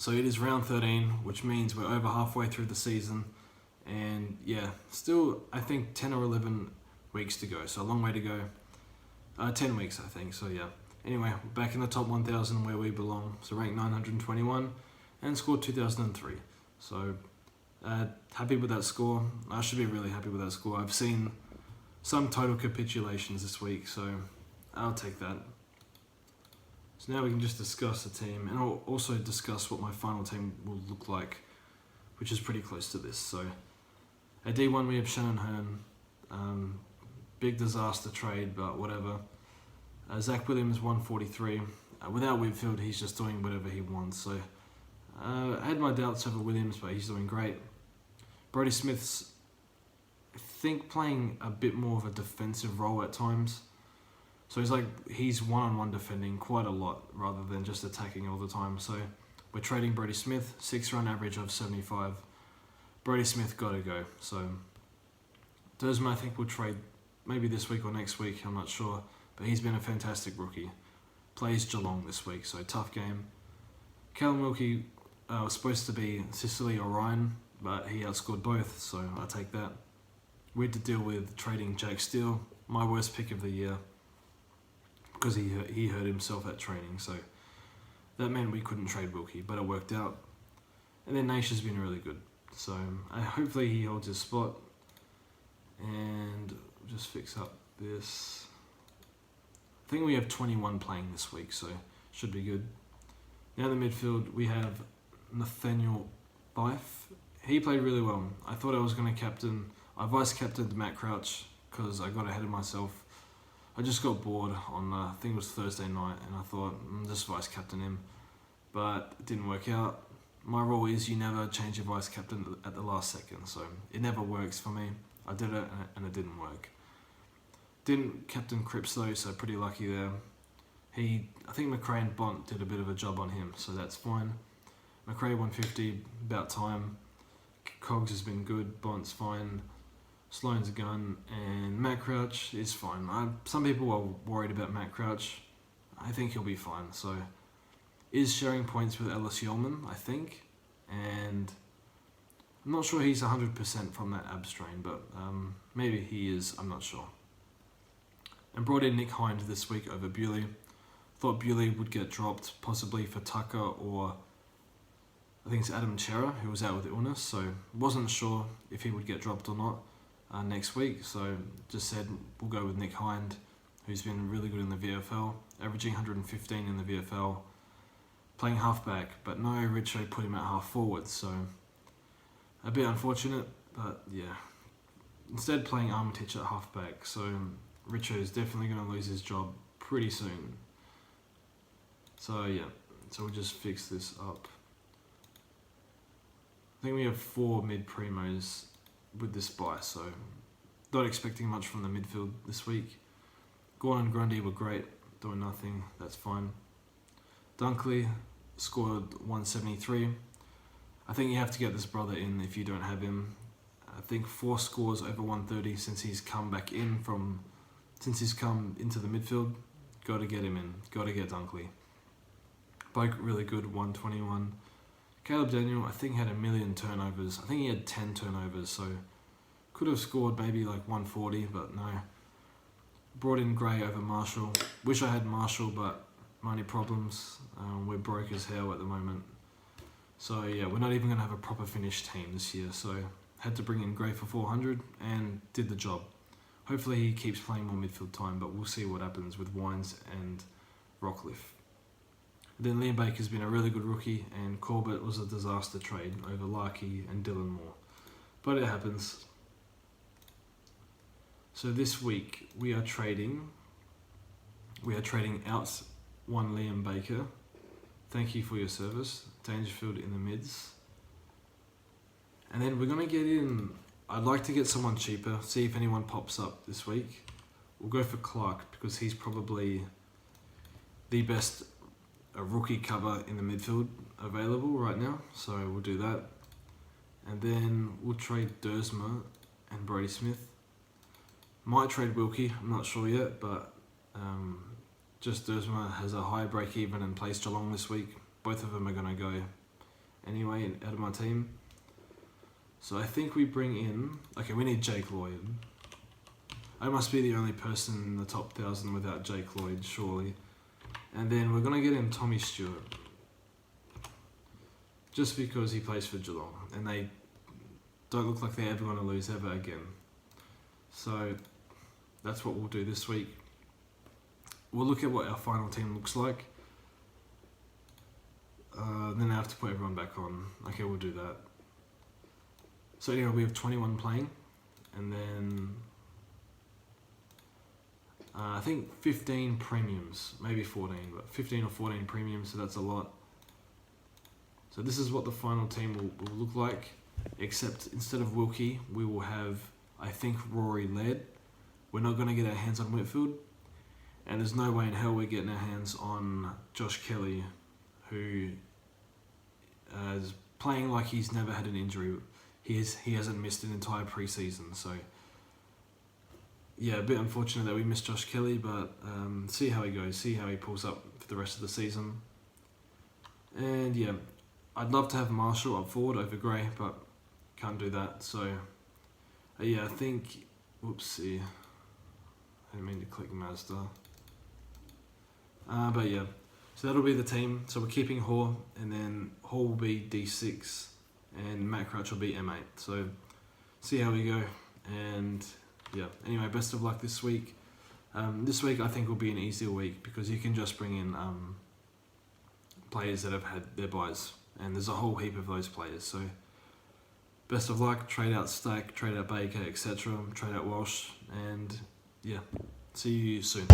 So it is round 13, which means we're over halfway through the season. And yeah, still I think 10 or 11 weeks to go. So a long way to go. 10 weeks I think, so yeah. Anyway, we're back in the top 1,000 where we belong. So ranked 921 and scored 2003. So happy with that score. I should be really happy with that score. I've seen some total capitulations this week, so I'll take that. So now we can just discuss the team, and I'll also discuss what my final team will look like, which is pretty close to this. So at D1 we have Shannon Hearn. Big disaster trade, but whatever. Zach Williams 143. Without Midfield, he's just doing whatever he wants. So I had my doubts over Williams, but he's doing great. Brody Smith's, I think, playing a bit more of a defensive role at times. So he's one-on-one defending quite a lot rather than just attacking all the time. So we're trading Brody Smith, 6-run average of 75. Brody Smith got to go. So Dersma, I think we'll trade maybe this week or next week, I'm not sure. But he's been a fantastic rookie. Plays Geelong this week, so tough game. Callum Wilkie was supposed to be Sicily or Ryan, but he outscored both, so I'll take that. We had to deal with trading Jake Steele, my worst pick of the year, because he hurt himself at training, so that meant we couldn't trade Wilkie, but it worked out. And then Nash has been really good, so hopefully he holds his spot. And we'll just fix up this. I think we have 21 playing this week, so should be good. Now in the midfield, we have Nathaniel Fife. He played really well. I thought I was going to captain. I vice-captained Matt Crouch because I got ahead of myself. I just got bored on, I think it was Thursday night, and I thought, just vice-captain him. But it didn't work out. My rule is you never change your vice-captain at the last second, so it never works for me. I did it, and it didn't work. Didn't captain Cripps though, so pretty lucky there. I think McRae and Bont did a bit of a job on him, so that's fine. McRae 150, about time. Cogs has been good, Bont's fine. Sloane's a gun, and Matt Crouch is fine. Some people are worried about Matt Crouch. I think he'll be fine. So, is sharing points with Ellis Yeoman, I think, and I'm not sure he's 100% from that ab strain, but maybe he is. I'm not sure. And brought in Nick Hind this week over Bewley. Thought Bewley would get dropped, possibly for Tucker or I think it's Adam Chera, who was out with illness, so wasn't sure if he would get dropped or not next week. So just said we'll go with Nick Hind, who's been really good in the VFL, averaging 115 in the VFL, playing halfback, but no Richo put him at half forward, so a bit unfortunate, but yeah. Instead playing Armitage at halfback, so Richo is definitely going to lose his job pretty soon. So yeah, so we'll just fix this up. I think we have 4 mid-primos with this buy, so not expecting much from the midfield this week. Gordon and Grundy were great, doing nothing, that's fine. Dunkley scored 173. I think you have to get this brother in if you don't have him. I think 4 scores over 130 since he's come into the midfield. Got to get him in. Got to get Dunkley. Both really good, 121. Caleb Daniel, I think, had 1 million turnovers. I think he had 10 turnovers, so could have scored maybe like 140, but no. Brought in Gray over Marshall. Wish I had Marshall, but money problems. We're broke as hell at the moment. So yeah, we're not even going to have a proper finished team this year, so had to bring in Gray for 400 and did the job. Hopefully he keeps playing more midfield time, but we'll see what happens with Wines and Rockcliffe. Then Liam Baker's been a really good rookie, and Corbett was a disaster trade over Larkey and Dylan Moore. But it happens. So this week we are trading out one Liam Baker. Thank you for your service. Dangerfield in the mids. And then we're going to get in, I'd like to get someone cheaper, see if anyone pops up this week. We'll go for Clark because he's probably the best rookie cover in the midfield available right now. So we'll do that. And then we'll trade Dersma and Brody Smith. Might trade Wilkie, I'm not sure yet, but just Dersma has a high break even and plays Geelong this week. Both of them are going to go. anyway out of my team. So I think we bring in... Okay, we need Jake Lloyd. I must be the only person in the top 1,000 without Jake Lloyd, surely. And then we're going to get in Tommy Stewart. Just because he plays for Geelong. And they don't look like they're ever going to lose ever again. So that's what we'll do this week. We'll look at what our final team looks like. Then I have to put everyone back on. Okay, we'll do that. So anyway, we have 21 playing. And then... I think 15 premiums, maybe 14, but 15 or 14 premiums, so that's a lot. So this is what the final team will look like, except instead of Wilkie, we will have, I think, Rory led. We're not going to get our hands on Midfield, and there's no way in hell we're getting our hands on Josh Kelly, who is playing like he's never had an injury. He hasn't missed an entire preseason, so... Yeah, a bit unfortunate that we missed Josh Kelly, but see how he goes, see how he pulls up for the rest of the season. And yeah, I'd love to have Marshall up forward over Gray, but can't do that. So yeah, I think, whoopsie, I didn't mean to click Mazda. But yeah, so that'll be the team. So we're keeping Hall, and then Hall will be D6, and Matt Crouch will be M8. So see how we go, and... Yeah, anyway, best of luck this week. This week I think will be an easier week because you can just bring in players that have had their buys, and there's a whole heap of those players. So best of luck, trade out Stack, trade out Baker, etc., trade out Walsh, and yeah, see you soon.